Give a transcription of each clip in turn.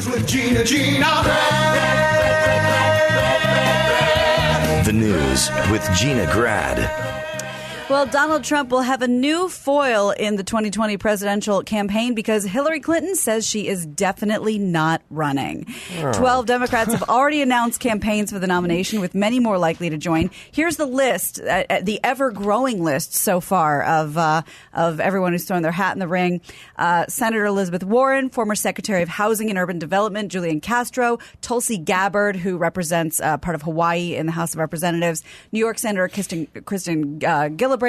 News with Gina. The News with GinaGrad. Well, Donald Trump will have a new foil in the 2020 presidential campaign because Hillary Clinton says she is definitely not running. 12 Democrats have already announced campaigns for the nomination, with many more likely to join. Here's the list, the ever-growing list so far of everyone who's thrown their hat in the ring. Senator Elizabeth Warren, former Secretary of Housing and Urban Development Julian Castro, Tulsi Gabbard, who represents part of Hawaii in the House of Representatives, New York Senator Kristen Gillibrand,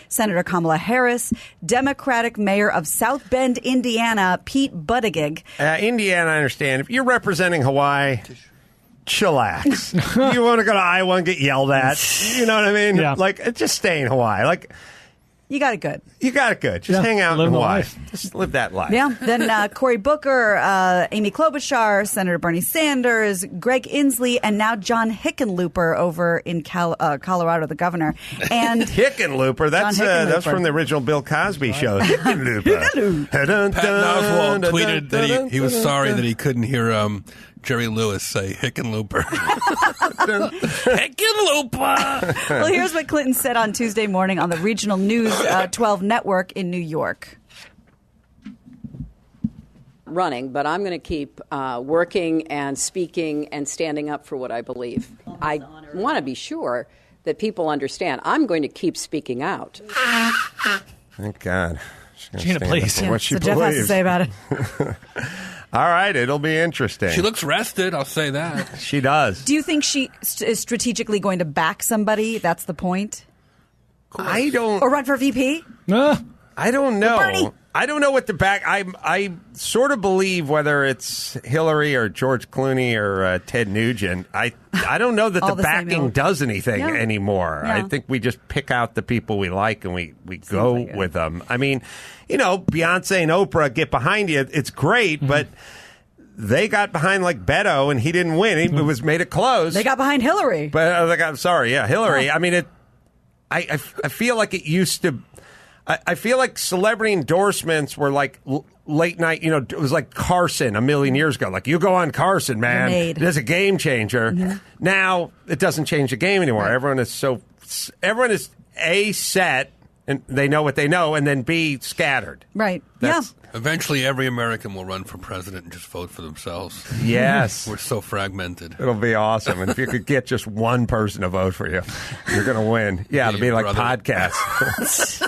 Senator Kamala Harris, Democratic Mayor of South Bend, Indiana, Pete Buttigieg. Indiana, I understand. If you're representing Hawaii, chillax. You want to go to Iowa and get yelled at. You know what I mean? Yeah. Like, just stay in Hawaii. Like, You got it good. you got it good. Just hang out in Hawaii. Life. Just live that life. Yeah. Then Cory Booker, Amy Klobuchar, Senator Bernie Sanders, Greg Inslee, and now John Hickenlooper over in Colorado, the governor. And Hickenlooper. That's Hickenlooper. from the original Bill Cosby show. Hickenlooper. Pat Oswalt tweeted that he was sorry that he couldn't hear Jerry Lewis say Hickenlooper. Hickenlooper! well, here's what Clinton said on Tuesday morning on the regional News 12 network in New York. Running, but I'm going to keep working and speaking and standing up for what I believe. I want to be sure that people understand. I'm going to keep speaking out. Thank God. Gina, please. What she So Jeff has to believes. say about it. All right, it'll be interesting. She looks rested, I'll say that. She does. Do you think she is strategically going to back somebody? That's the point? I don't. Or run for VP? I don't know. Bernie. I don't know what the back. I sort of believe whether it's Hillary or George Clooney or Ted Nugent. I don't know that All the the same backing ilk. does anything Yeah. anymore. Yeah. I think we just pick out the people we like and we go like it. with them. I mean, you know, Beyonce and Oprah get behind you. It's great, but they got behind like Beto and he didn't win. It was made it close. They got behind Hillary. But I'm sorry, yeah, Hillary. I mean, I feel like it used to. I feel like celebrity endorsements were like late night. You know, it was like Carson a million years ago. Like, you go on Carson, man. Grenade. It's a game changer. Now it doesn't change the game anymore. Right. Everyone is A, set and they know what they know, and then B, scattered. Right. That's- Eventually, every American will run for president and just vote for themselves. Yes. We're so fragmented. It'll be awesome. And if you could get just one person to vote for you, you're going to win. Yeah, it'll be like podcasts.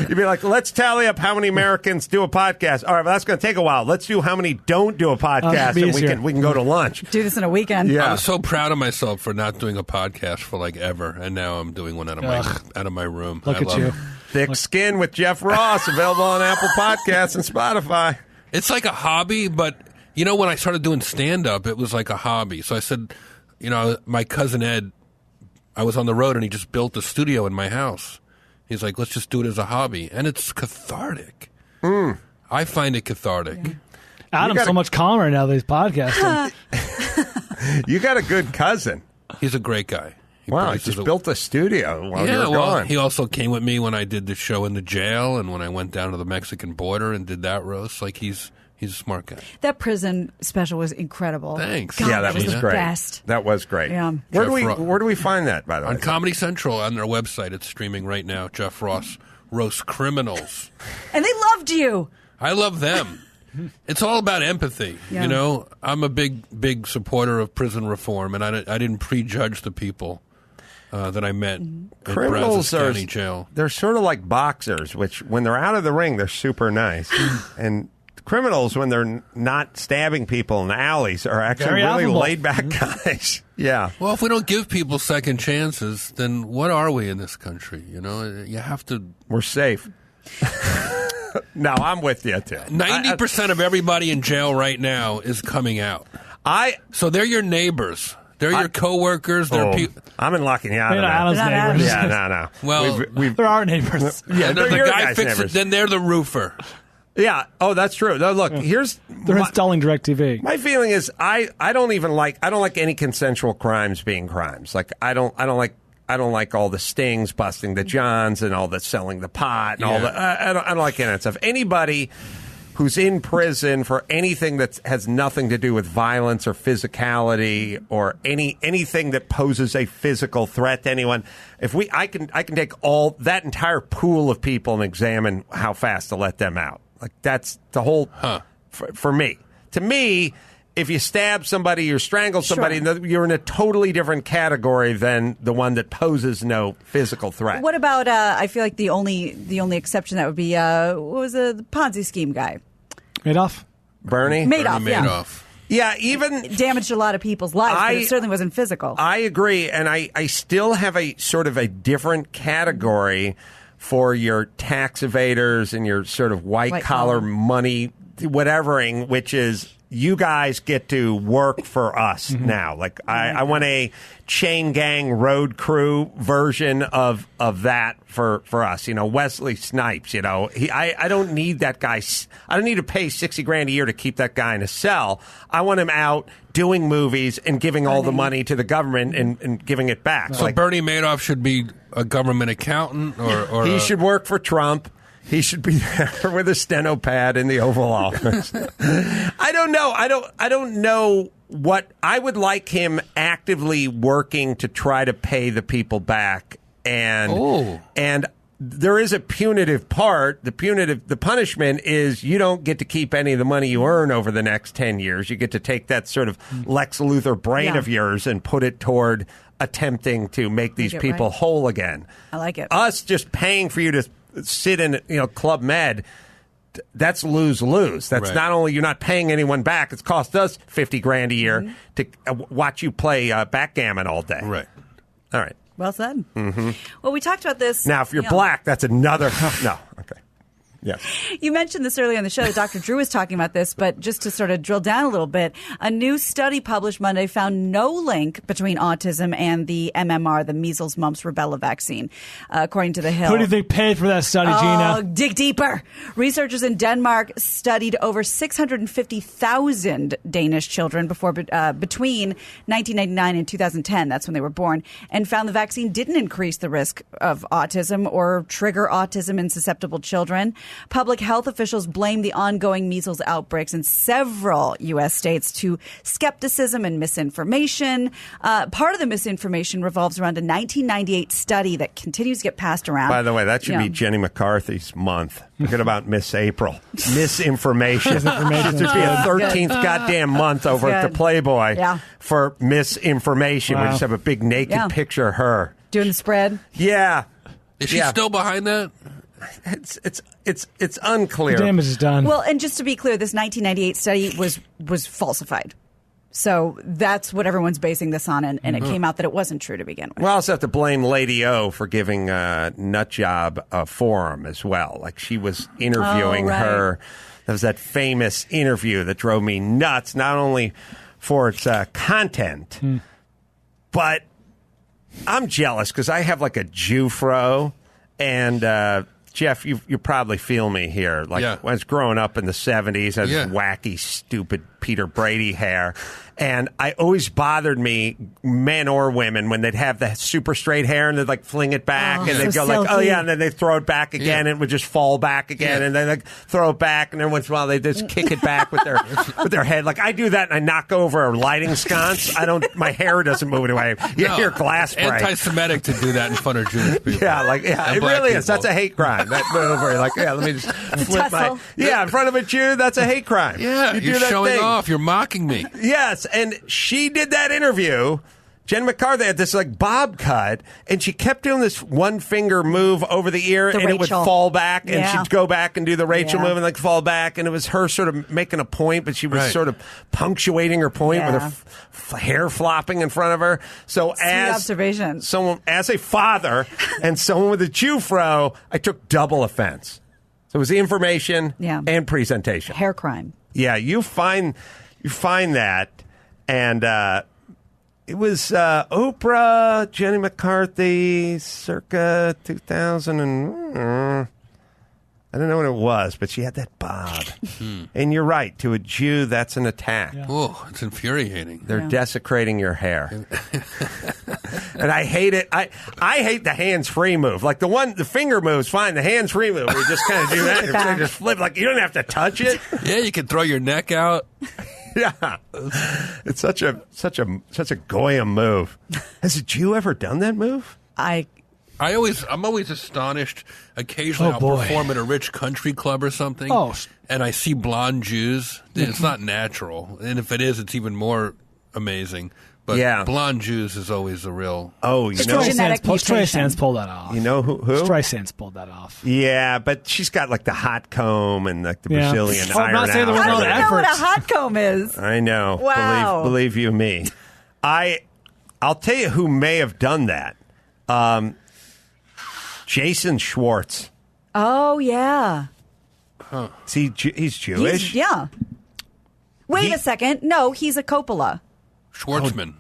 You'd be like, let's tally up how many Americans do a podcast. All right, well, that's going to take a while. Let's do how many don't do a podcast, and we can go to lunch. Do this in a weekend. Yeah. I was so proud of myself for not doing a podcast for like ever, and now I'm doing one out of my room. Look I at love you. it. Thick Skin with JeffRoss, available on Apple Podcasts and Spotify. It's like a hobby, but you know, when I started doing stand-up, it was like a hobby. So I said, you know, my cousin Ed, I was on the road and he just built a studio in my house. He's like, let's just do it as a hobby. And it's cathartic. I find it cathartic. Yeah. Adam's so much calmer now that he's podcasting. You got a good cousin. He's a great guy. Wow, he just built a studio while you were well, gone. he also came with me when I did the show in the jail and when I went down to the Mexican border and did that roast. Like, he's a smart guy. That prison special was incredible. Thanks. God, Yeah, that was the great. best. That was great. Yeah. Where Jeff do we find that, by the way? On Comedy Central, on their website, it's streaming right now. Jeff Ross roasts criminals. And they loved you. I love them. It's all about empathy. Yeah. You know, I'm a big supporter of prison reform, and I didn't prejudge the people that I met at Criminals Brazos County Jail. They're sort of like boxers, which when they're out of the ring, they're super nice. And criminals, when they're not stabbing people in the alleys, are actually Very really affable. laid-back guys. Yeah. Well, if we don't give people second chances, then what are we in this country? You know, you have to. We're safe. No, I'm with you, too. 90% of everybody in jail right now is coming out. So they're your neighbors. They're your coworkers. They're people. I'm locking you out They're of not that. Adam's neighbors. Yeah, no. Well, They're our neighbors. Yeah, they're the your guy guys' fixes. neighbors. Then they're the roofer. Yeah. Oh, that's true. No, look, here's They're installing DirecTV. my feeling is I don't like any consensual crimes being crimes. Like I don't like all the stings, busting the johns, and all the selling the pot, and all the. I don't like any of that stuff. Anybody who's in prison for anything that has nothing to do with violence or physicality or anything that poses a physical threat to anyone. I can take all that entire pool of people and examine how fast to let them out. Like that's the whole for me. To me, if you stab somebody or strangle somebody, you're in a totally different category than the one that poses no physical threat. What about? I feel like the only exception that would be what was the Ponzi scheme guy? Madoff. Bernie Madoff. Yeah. Yeah, even damaged a lot of people's lives, but it certainly wasn't physical. I agree, and I still have a sort of a different category for your tax evaders and your sort of white collar money whatevering, which is you guys get to work for us now. Like I want a chain gang road crew version of that for us. You know, Wesley Snipes. You know, I don't need that guy. I don't need to pay $60,000 a year to keep that guy in a cell. I want him out doing movies and giving all the money to the government and giving it back. So Bernie Madoff should be a government accountant, or he should work for Trump. He should be there with a steno pad in the Oval Office. I don't know. I don't know what I would like him actively working to try to pay the people back. And there is a punitive part. The punishment is you don't get to keep any of the money you earn over the next 10 years. You get to take that sort of Lex Luthor brain of yours and put it toward attempting to make these people whole again. I like it. Us just paying for you to sit in, Club Med, that's lose-lose. That's not only you're not paying anyone back, it's cost us $50,000 a year to watch you play backgammon all day. Right. All right. Well said. Well, we talked about this. Now, if you're black, that's another... No. Okay. Yes. You mentioned this earlier in the show that Dr. Drew was talking about this, but just to sort of drill down a little bit, a new study published Monday found no link between autism and the MMR, the measles, mumps, rubella vaccine, according to The Hill. Who do you think paid for that study, Gina? Dig deeper. Researchers in Denmark studied over 650,000 Danish children between 1999 and 2010. That's when they were born, and found the vaccine didn't increase the risk of autism or trigger autism in susceptible children. Public health officials blame the ongoing measles outbreaks in several U.S. states to skepticism and misinformation. Part of the misinformation revolves around a 1998 study that continues to get passed around. By the way, that should be Jenny McCarthy's month. Forget about Miss April. Misinformation. There should be a 13th goddamn month over at the Playboy for misinformation. We just have a big naked picture of her. Doing the spread? Yeah. Is she still behind that? It's unclear. The damage is done. Well, and just to be clear, this 1998 study was falsified. So that's what everyone's basing this on, and it came out that it wasn't true to begin with. We also have to blame Lady O for giving Nutjob a forum as well. Like she was interviewing her. There was that famous interview that drove me nuts, not only for its content, but I'm jealous because I have like a Jew-fro, and Jeff, you probably feel me here. Like when I was growing up in the 70s, I had this wacky, stupid Peter Brady hair. And I always bothered me, men or women, when they'd have the super straight hair and they'd like fling it back and they'd go like, oh yeah, and then they'd throw it back again and it would just fall back again and then they'd throw it back and every once in a while they just kick it back with their head. Like I do that and I knock over a lighting sconce. My hair doesn't move anyway. You hear glass break. Anti-Semitic to do that in front of Jewish people. It really is. That's a hate crime. That maneuver, like, let me just flip my... Yeah, in front of a Jew, that's a hate crime. Yeah, you're showing off. You're mocking me. Yes, and she did that interview. Jen McCarthy had this like bob cut, and she kept doing this one finger move over the ear, and it would fall back, and she'd go back and do the Rachel move and like fall back, and it was her sort of making a point, but she was sort of punctuating her point with her hair flopping in front of her. So as a father and someone with a Jew fro, I took double offense. So it was the information and presentation. Hair crime. Yeah, you find that, and it was Oprah, Jenny McCarthy, circa 2000 and I don't know what it was, but she had that bob. And you're right. To a Jew, that's an attack. Yeah. Oh, it's infuriating. They're desecrating your hair. And I hate it. I hate the hands-free move. Like the finger move's fine. The hands-free move, we just kind of do that. And just flip. Like, you don't have to touch it. Yeah, you can throw your neck out. Yeah. It's such a Goyim move. Has a Jew ever done that move? I'm always astonished. Occasionally, I'll perform at a rich country club or something, and I see blonde Jews. It's not natural, and if it is, it's even more amazing. But blonde Jews is always a real. Oh, you know, Streisand's pulled that off. You know who? Streisand's pulled that off. Yeah, but she's got like the hot comb and like the Brazilian iron I'm not saying there was I no don't even know what a hot comb is. I know. Wow. Believe you me. I'll tell you who may have done that. Jason Schwartz. Oh, yeah. Huh. He's Jewish? Wait a second. No, he's a Coppola. Schwartzman.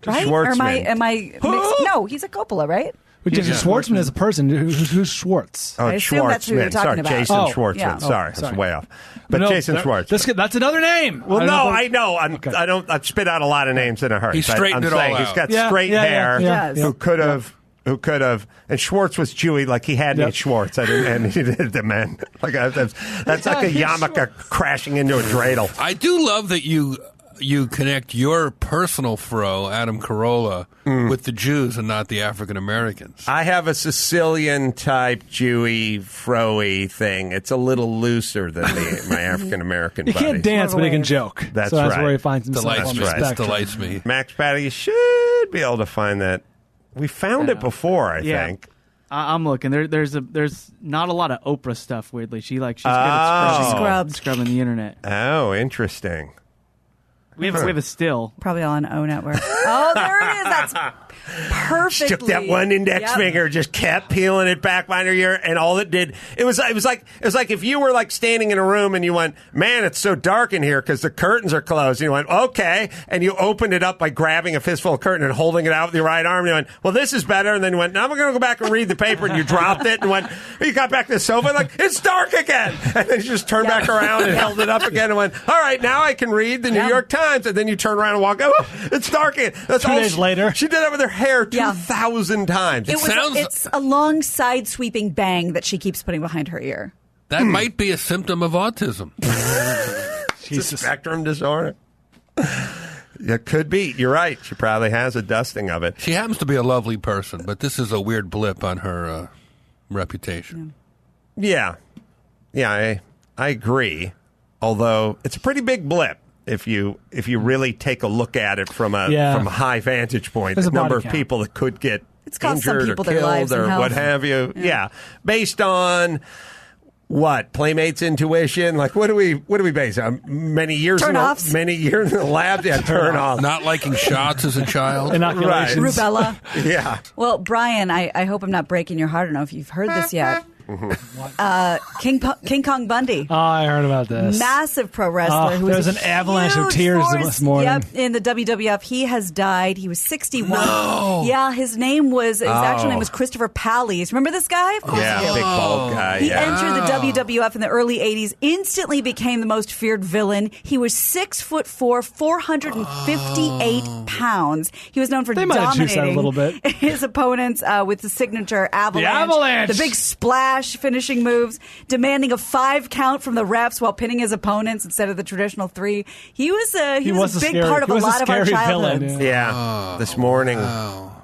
Right? Schwartzman. Or am I mixed? No, he's a Coppola, right? But Schwartzman is a person. Who's Schwartz? Oh, I assume that's who you're talking about. Jason Schwartzman. Yeah. Sorry, I was way off. But Jason Schwartz. That's another name. Well, I know. I spit out a lot of names in a hurry. He straightened it all out. He's got straight hair. Who could have, and Schwartz was Jewy, like he had me at Schwartz, and he did the men. Like that's like a yarmulke crashing into a dreidel. I do love that you connect your personal fro, Adam Carolla, with the Jews and not the African Americans. I have a Sicilian type Jewy fro-y thing. It's a little looser than my African American buddies. He can't dance, but he can joke. That's That's where he finds himself. Delights me. Max Patty, you should be able to find that. We found it before, I think. I'm looking. There's not a lot of Oprah stuff. Weirdly, she's good at scrubbing the internet. Oh, interesting. We have a still. Probably on O Network. Oh, there it is. That's perfectly. Stuck that one index finger, just kept peeling it back behind her ear, and all it did, it was like if you were like standing in a room and you went, man, it's so dark in here because the curtains are closed. And you went, okay, and you opened it up by grabbing a fistful of curtain and holding it out with your right arm. And you went, well, this is better. And then you went, now I'm going to go back and read the paper. And you dropped it and went, you got back to the sofa and like, it's dark again. And then you just turned back around and held it up again and went, all right, now I can read the New York Times. And then you turn around and walk, oh, it's dark again. That's 2 days later. She did that with her hair 2,000 times. It's a long side sweeping bang that she keeps putting behind her ear. That might be a symptom of autism. It's a spectrum disorder. It could be. You're right. She probably has a dusting of it. She happens to be a lovely person, but this is a weird blip on her reputation. Yeah, I agree. Although it's a pretty big blip if you really take a look at it from a high vantage point. The number of people that could get injured or killed or what have you. Yeah. Based on what? Playmates' intuition? Like what do we base on? Many years in the lab? Yeah, turn off. Not liking shots as a child. Inoculations. Right. Rubella. Yeah. Well, Brian, I hope I'm not breaking your heart. I don't know if you've heard this yet. King Kong Bundy. Oh, I heard about this. Massive pro wrestler. Who there was an avalanche of tears this morning. Yep, in the WWF. He has died. He was 61. No. Yeah, his actual name was Christopher Pallies. Remember this guy? Of course you do. Big bald guy. He entered the WWF in the early 80s, instantly became the most feared villain. He was 6'4", 458 pounds. He was known for dominating a little bit. his opponents with the signature avalanche. The avalanche. The big splash finishing moves, demanding a 5 count from the refs while pinning his opponents instead of the traditional 3. He was a big part of a lot of our childhoods. Yeah. This morning,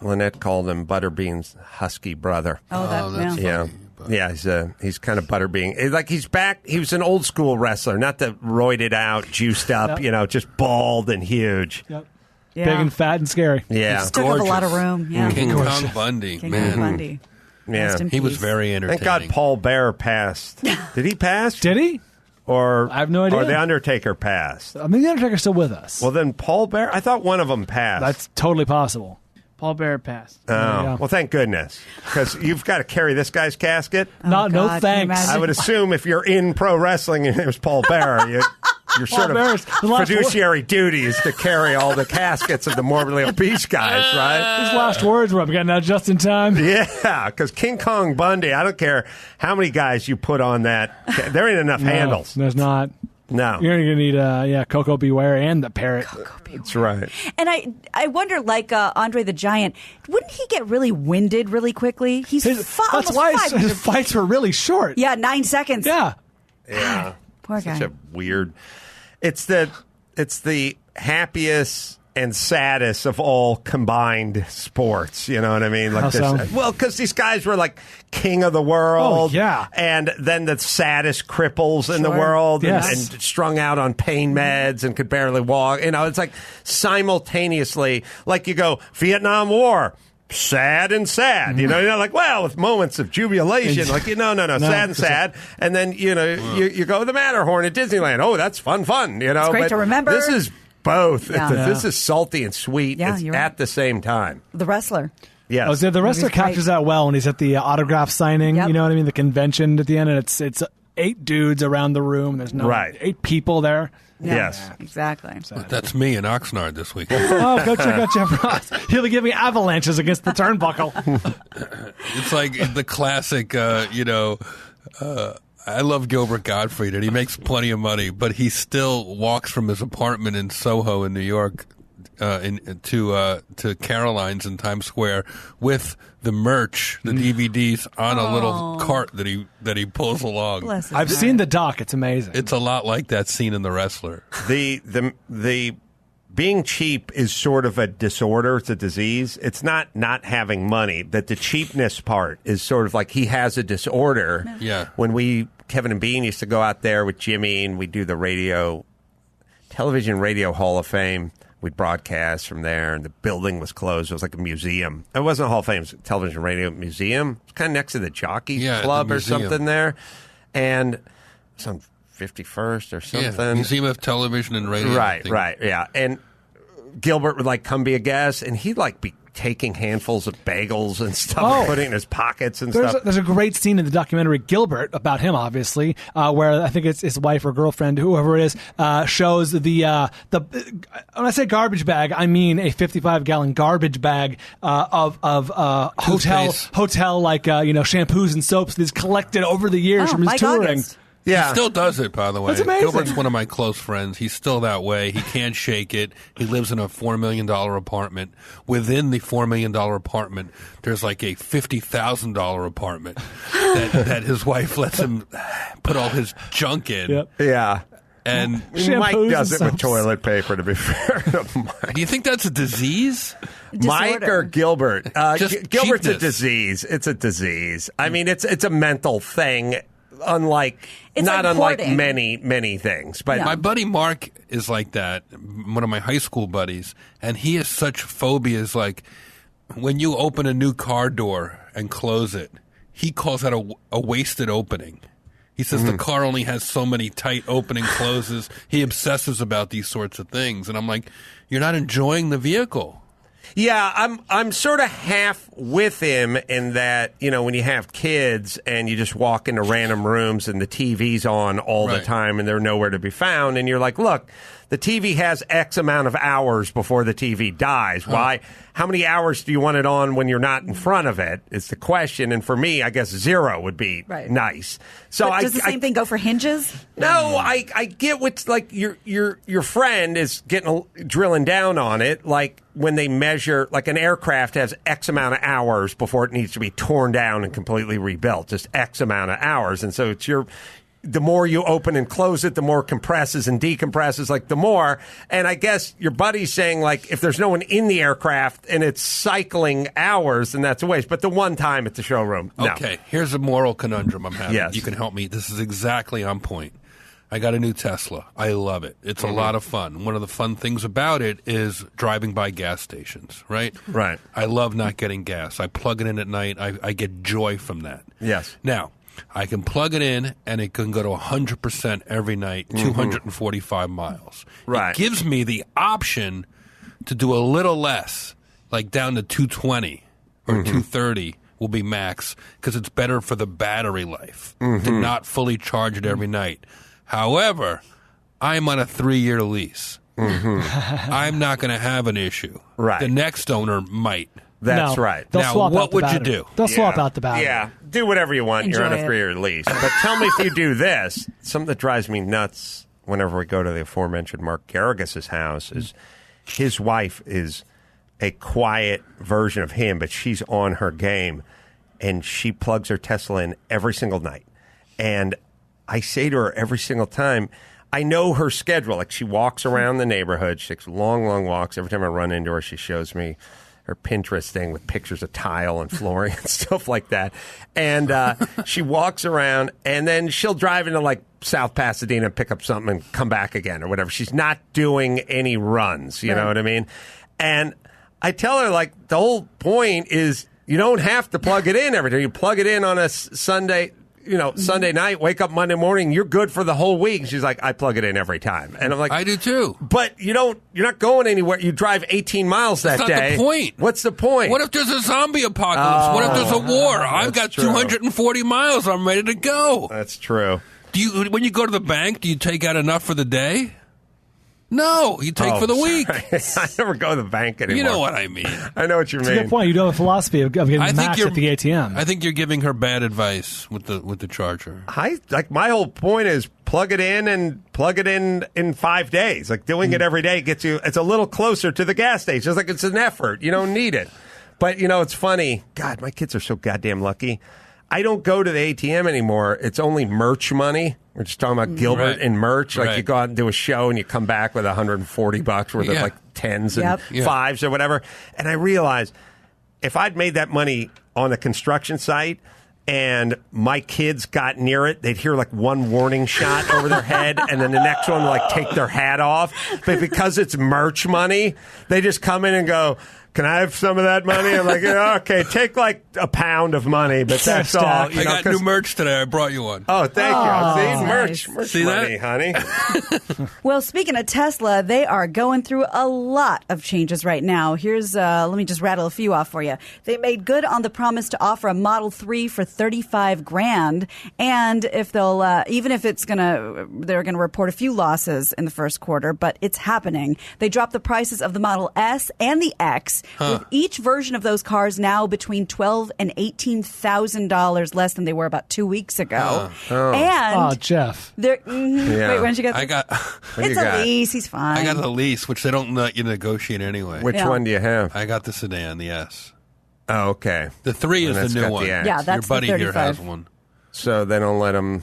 Lynette called him Butterbean's husky brother. Oh, that's funny. Yeah, he's kind of Butterbean. Like he's back. He was an old school wrestler, not the roided out, juiced up, just bald and huge. Yep. Yeah. Big and fat and scary. Yeah. Took up a lot of room. Yeah. King Kong Bundy. King Kong Bundy. Yeah, he was very entertaining. Thank God Paul Bear passed. Did he pass? Did he? Or I have no idea. Or the Undertaker passed. I mean, the Undertaker's still with us. Well, then Paul Bear. I thought one of them passed. That's totally possible. Paul Bear passed. Oh, well, thank goodness, because you've got to carry this guy's casket. No thanks. I would assume if you're in pro wrestling and it was Paul Bear, your sort of fiduciary duty is to carry all the caskets of the morbidly obese guys, right? His last words were, "I'm getting out just in time." Yeah, because King Kong Bundy, I don't care how many guys you put on that, there ain't enough handles. There's not. No. You're going to need, Coco Beware and the parrot. That's right. And I wonder, like Andre the Giant, wouldn't he get really winded really quickly? He's that's why his fights were really short. Yeah, 9 seconds. Yeah. Yeah. Poor guy. Such a weird. It's the happiest and saddest of all combined sports. You know what I mean? Like How so? Well, because these guys were like king of the world. Oh, yeah. And then the saddest cripples in the world and strung out on pain meds and could barely walk. You know, it's like simultaneously, like you go, Vietnam War. Sad and sad, you know, you're like, well, with moments of jubilation, like, no, sad and sad. And then, you go to the Matterhorn at Disneyland. Oh, that's fun, you know. It's great but to remember. This is both. Yeah. This is salty and sweet at the same time. The wrestler. Yes. The wrestler captures that well when he's at the autograph signing, you know what I mean? The convention at the end, and it's 8 dudes around the room. There's 8 people there. Yeah, yes. Exactly. That's me in Oxnard this week. Oh, go check out JeffRoss. He'll be giving avalanches against the turnbuckle. It's like the classic, I love Gilbert Gottfried, and he makes plenty of money, but he still walks from his apartment in Soho in New York to Caroline's in Times Square with the merch, the DVDs on a little cart that he pulls along. I've seen the doc; it's amazing. It's a lot like that scene in The Wrestler. The being cheap is sort of a disorder. It's a disease. It's not having money. That the cheapness part is sort of like he has a disorder. No. Yeah. When Kevin and Bean used to go out there with Jimmy and we'd do the television radio Hall of Fame. We'd broadcast from there, and the building was closed. It was like a museum. It wasn't a Hall of Fame. It was a television radio museum. It was kind of next to the Jockey Club or something there. And it was on 51st or something. Yeah, Museum of Television and Radio. Right, yeah. And Gilbert would, come be a guest, and he'd, be taking handfuls of bagels and stuff and putting it in his pockets and stuff. There's a great scene in the documentary Gilbert, about him, obviously, where I think it's his wife or girlfriend, whoever it is, shows the when I say garbage bag, I mean a 55-gallon garbage bag of hotel shampoos and soaps that he's collected over the years from his touring. August. Yeah. He still does it, by the way. That's amazing. Gilbert's one of my close friends. He's still that way. He can't shake it. He lives in a $4 million apartment. Within the $4 million apartment, there's like a $50,000 apartment that his wife lets him put all his junk in. Yep. Yeah. And Mike does it with soaps. Toilet paper, to be fair to Mike. do you think that's a disease? Mike or Gilbert? Just Gilbert's cheapness. a disease. It's a disease. I mean, it's a mental thing. Unlike many things, but my buddy Mark is like that. One of my high school buddies, and he has such phobias. Like when you open a new car door and close it, he calls that a wasted opening. He says the car only has so many tight opening closes. He obsesses about these sorts of things, and I'm like, you're not enjoying the vehicle. Yeah, I'm sort of half with him in that, when you have kids and you just walk into random rooms and the TV's on all the time and they're nowhere to be found, and you're like, look, the TV has X amount of hours before the TV dies. Why? How many hours do you want it on when you're not in front of it? Is the question. And for me, I guess 0 would be nice. So but does the same thing go for hinges? No, I get what's like your friend is drilling down on it. Like when they measure, like an aircraft has X amount of hours before it needs to be torn down and completely rebuilt. Just X amount of hours, and so it's the more you open and close it, the more compresses and decompresses, the more. And I guess your buddy's saying, if there's no one in the aircraft and it's cycling hours, then that's a waste. But the one time at the showroom, no. Okay, here's a moral conundrum I'm having. Yes. You can help me. This is exactly on point. I got a new Tesla. I love it. It's a lot of fun. One of the fun things about it is driving by gas stations, right? Right. I love not getting gas. I plug it in at night. I get joy from that. Yes. Now, I can plug it in, and it can go to 100% every night, 245 miles. Right. It gives me the option to do a little less, like down to 220 or 230 will be max, because it's better for the battery life to not fully charge it every night. However, I'm on a 3-year lease. Mm-hmm. I'm not going to have an issue. Right. The next owner might. That's No, right. They'll Now, swap what out the would you battery. do? They'll swap out the battery. Yeah, do whatever you want. You're on a Enjoy it. 3-year lease. But tell me if you do this. Something that drives me nuts whenever we go to the aforementioned Mark Garrigus' house is his wife is a quiet version of him, but she's on her game, and she plugs her Tesla in every single night. And I say to her every single time, I know her schedule. Like, she walks around the neighborhood. She takes long, long walks. Every time I run into her, she shows me her Pinterest thing with pictures of tile and flooring and stuff like that. And she walks around, and then she'll drive into, like, South Pasadena and pick up something and come back again or whatever. She's not doing any runs, you know what I mean? And I tell her, like, the whole point is you don't have to plug it in every day. You plug it in on a Sunday, Sunday night, wake up Monday morning, you're good for the whole week. She's like, I plug it in every time. And I'm like, I do too. But you're not going anywhere. You drive 18 miles that That's day. not the point. What's the point? What if there's a zombie apocalypse? What if there's a war? I've got true. 240 miles. I'm ready to go. That's true. When you go to the bank, do you take out enough for the day? No, you take for the week. I never go to the bank anymore. You know what I mean. I know what you It's a mean. good point. You do have a philosophy of getting max at the ATM. I think you're giving her bad advice with the charger. My whole point is plug it in in 5 days. Like, doing it every day gets you. It's a little closer to the gas station. It's like it's an effort. You don't need it. But it's funny. God, my kids are so goddamn lucky. I don't go to the ATM anymore. It's only merch money. We're just talking about Gilbert and merch. Like, you go out and do a show and you come back with $140 worth of like tens and fives or whatever. And I realized if I'd made that money on a construction site and my kids got near it, they'd hear like one warning shot over their head and then the next one would like take their hat off. But because it's merch money, they just come in and go, can I have some of that money? I'm like, okay, take like a pound of money, but that's all. I got new merch today. I brought you one. Oh, thank you. See, nice. merch See money, that? honey. Well, speaking of Tesla, they are going through a lot of changes right now. Here's, let me just rattle a few off for you. They made good on the promise to offer a Model 3 for $35,000. And if they'll, even if they're going to report a few losses in the first quarter, but it's happening. They dropped the prices of the Model S and the X, with each version of those cars now between $12,000 and $18,000 less than they were about 2 weeks ago. And Jeff. wait, when did you get? It's a lease. He's fine. I got the lease, which they don't let you negotiate anyway. Which one do you have? I got the sedan, the S. Oh, okay. The 3 And is that's the got new one. the X. Yeah, that's your buddy the here 35. has one. So they don't let them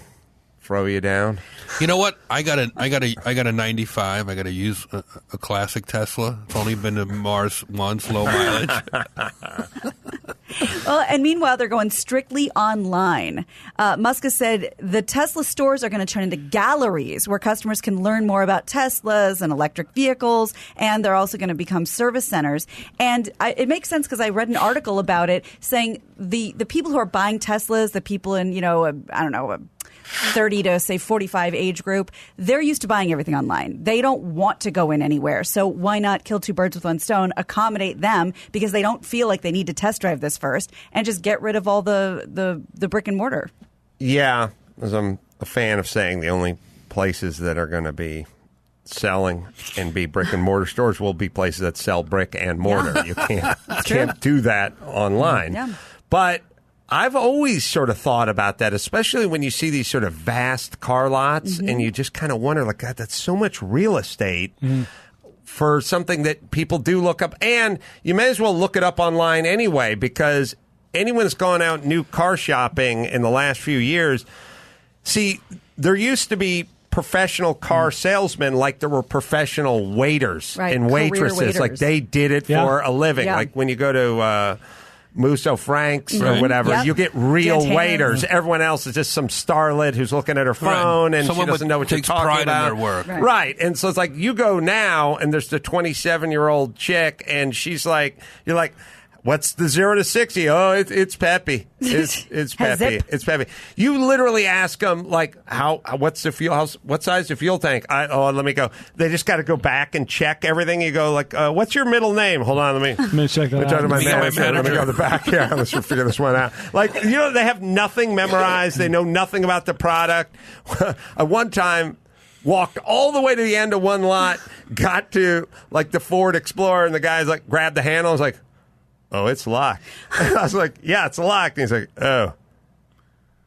throw you down? You know what? I got a 95. I got to use a classic Tesla. It's only been to Mars once, low mileage. Well, and meanwhile, they're going strictly online. Musk has said the Tesla stores are going to turn into galleries where customers can learn more about Teslas and electric vehicles, and they're also going to become service centers. And it makes sense because I read an article about it saying the people who are buying Teslas, the people in, 30 to, say, 45 age group, they're used to buying everything online. They don't want to go in anywhere. So why not kill two birds with one stone, accommodate them because they don't feel like they need to test drive this first, and just get rid of all the brick and mortar? Yeah, as I'm a fan of saying, the only places that are going to be selling and be brick and mortar stores will be places that sell brick and mortar. Yeah. You can't do that online. Yeah. But I've always sort of thought about that, especially when you see these sort of vast car lots and you just kind of wonder, like, God, that's so much real estate for something that people do look up. And you may as well look it up online anyway, because anyone that's gone out new car shopping in the last few years, see, there used to be professional car salesmen like there were professional waiters and waitresses. Waiters. Like they did it for a living. Yeah. Like when you go to Musso Frank's or whatever, Yep. you get real Dantana. waiters. Everyone else is just some starlet who's looking at her phone and Someone she doesn't know what you're takes talking pride about. in their work. Right. And so it's like you go now and there's the 27-year-old chick and she's like, you're like, what's the 0 to 60? Oh, it's peppy. It's peppy. It's peppy. You literally ask them like, what's the fuel? What size the fuel tank? Let me go. They just got to go back and check everything. You go like, what's your middle name? Hold on, let me check that out. My manager. Let me go to the back. Yeah, let's figure this one out. Like, they have nothing memorized. They know nothing about the product. One time, walked all the way to the end of one lot, got to like the Ford Explorer, and the guy's like grabbed the handle. I was like, "Oh, it's locked." I was like, "Yeah, it's locked." And he's like, "Oh,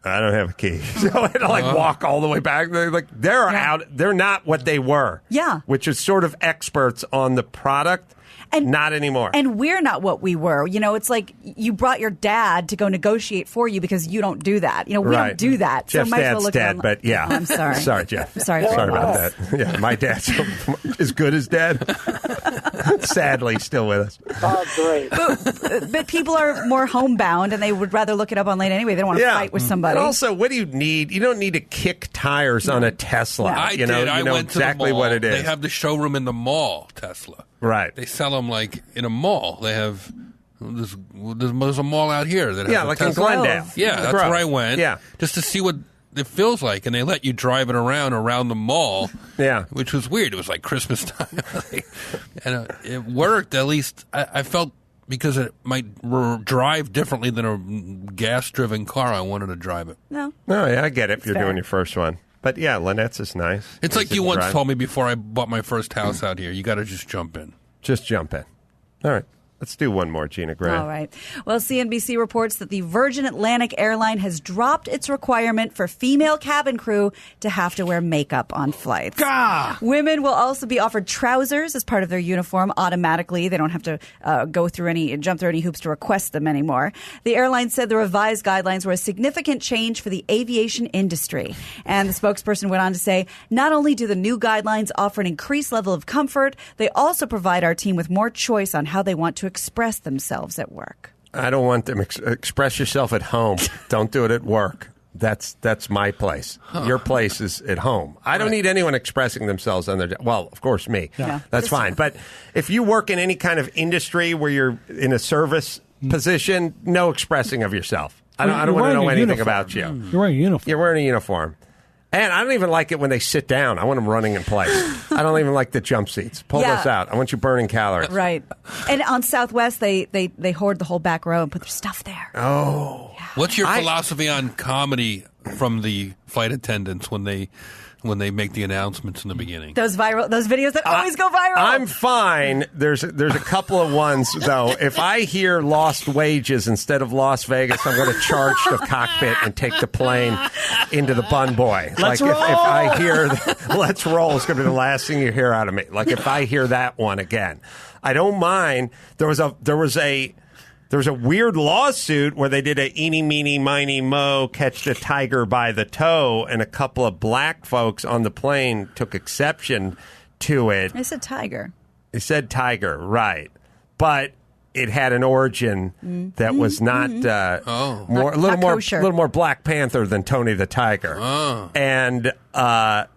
I don't have a key." So I had to like walk all the way back. They're like, they're out. They're not what they were. Yeah. Which is sort of experts on the product. And not anymore. And we're not what we were. You know, it's like you brought your dad to go negotiate for you because you don't do that. You know, we don't do that. Jeff's so might as dad's well look dead, but yeah. I'm sorry. Sorry, Jeff. Sorry about that. Yeah, my dad's as good as dead. Sadly, still with us. Oh, great. But people are more homebound, and they would rather look it up online anyway. They don't want to fight with somebody. And also, what do you need? You don't need to kick tires on a Tesla. I you know, did. I know went exactly to the mall. what it is. They have the showroom in the mall, Tesla. Right. They sell them like in a mall. They have there's a mall out here that has a like Tesla. in Glendale. Yeah, that's where I went. Yeah, just to see what it feels like, and they let you drive it around the mall. Yeah, which was weird. It was like Christmas time, and it worked. At least I felt because it might drive differently than a gas-driven car. I wanted to drive it. No, yeah, I get it. If you're doing your first one. But yeah, Lynette's is nice. It's like you once told me before I bought my first house out here. You got to just jump in. Just jump in. All right. Let's do one more, Gina Grad. All right. Well, CNBC reports that the Virgin Atlantic airline has dropped its requirement for female cabin crew to have to wear makeup on flights. Gah! Women will also be offered trousers as part of their uniform automatically. They don't have to jump through any hoops to request them anymore. The airline said the revised guidelines were a significant change for the aviation industry. And the spokesperson went on to say, not only do the new guidelines offer an increased level of comfort, they also provide our team with more choice on how they want to express themselves at work. I don't want them express yourself at home. Don't do it at work. That's my place. Your place is at home. I don't need anyone expressing themselves on their job. Well, of course, me. Yeah. That's fine. But if you work in any kind of industry where you're in a service position, no expressing of yourself. I don't want to know anything about you. You're wearing a uniform. You're wearing a uniform. And I don't even like it when they sit down. I want them running in place. I don't even like the jump seats. Pull those out. I want you burning calories. Right. And on Southwest, they hoard the whole back row and put their stuff there. Oh. Yeah. What's your philosophy on comedy from the flight attendants when they make the announcements in the beginning? Those videos that always go viral. I'm fine. There's a couple of ones, though. If I hear lost wages instead of Las Vegas, I'm going to charge the cockpit and take the plane into the bun boy. Let's like roll! If I hear let's roll, it's going to be the last thing you hear out of me. Like if I hear that one again, I don't mind. There was a weird lawsuit where they did a eeny, meeny, miny, mo, catch the tiger by the toe, and a couple of black folks on the plane took exception to it. I said tiger. They said tiger, right. But it had an origin that was not a little more Black Panther than Tony the Tiger. Oh. And I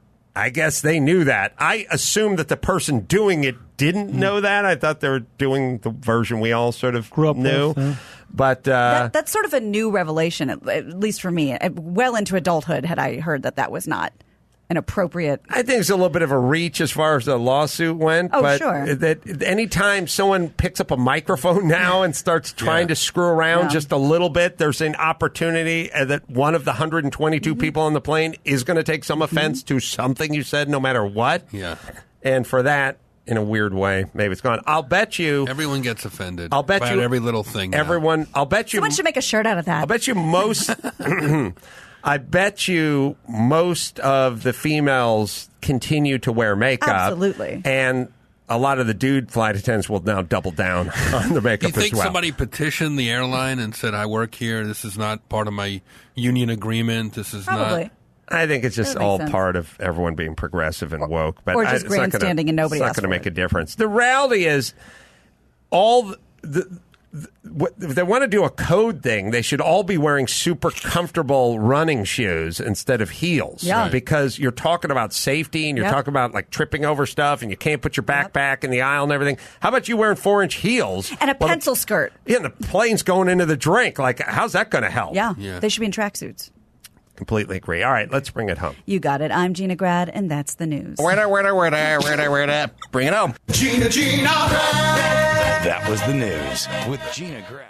guess they knew that. I assumed that the person doing it didn't know that. I thought they were doing the version we all sort of Grew up knew. with, yeah. But That's sort of a new revelation, at least for me. Well into adulthood had I heard that was not an appropriate. I think it's a little bit of a reach as far as the lawsuit went. Oh, but sure. That anytime someone picks up a microphone now and starts trying to screw around just a little bit, there's an opportunity that one of the 122 people on the plane is going to take some offense to something you said, no matter what. Yeah. And for that, in a weird way, maybe it's gone. I'll bet you. Everyone gets offended. I'll bet about you every little thing. now. Everyone. I'll bet you. Someone should make a shirt out of that. I'll bet you most. I bet you most of the females continue to wear makeup. Absolutely. And a lot of the dude flight attendants will now double down on the makeup Do you think as well. somebody petitioned the airline and said, I work here, this is not part of my union agreement, this is Probably. not... I think it's just That makes all sense. part of everyone being progressive and woke. But Or just it's not gonna- grandstanding and nobody It's not asked going to for make it. a difference. The reality is, if they want to do a code thing, they should all be wearing super comfortable running shoes instead of heels. Yeah. Because you're talking about safety and you're talking about like tripping over stuff and you can't put your backpack in the aisle and everything. How about you wearing 4-inch heels? And a Well, pencil skirt. Yeah, and the plane's going into the drink. Like, how's that going to help? Yeah. Yeah. They should be in tracksuits. Completely agree. All right, let's bring it home. You got it. I'm Gina Grad, and that's the news. Bring it home. Gina. That was the news with Gina Grad.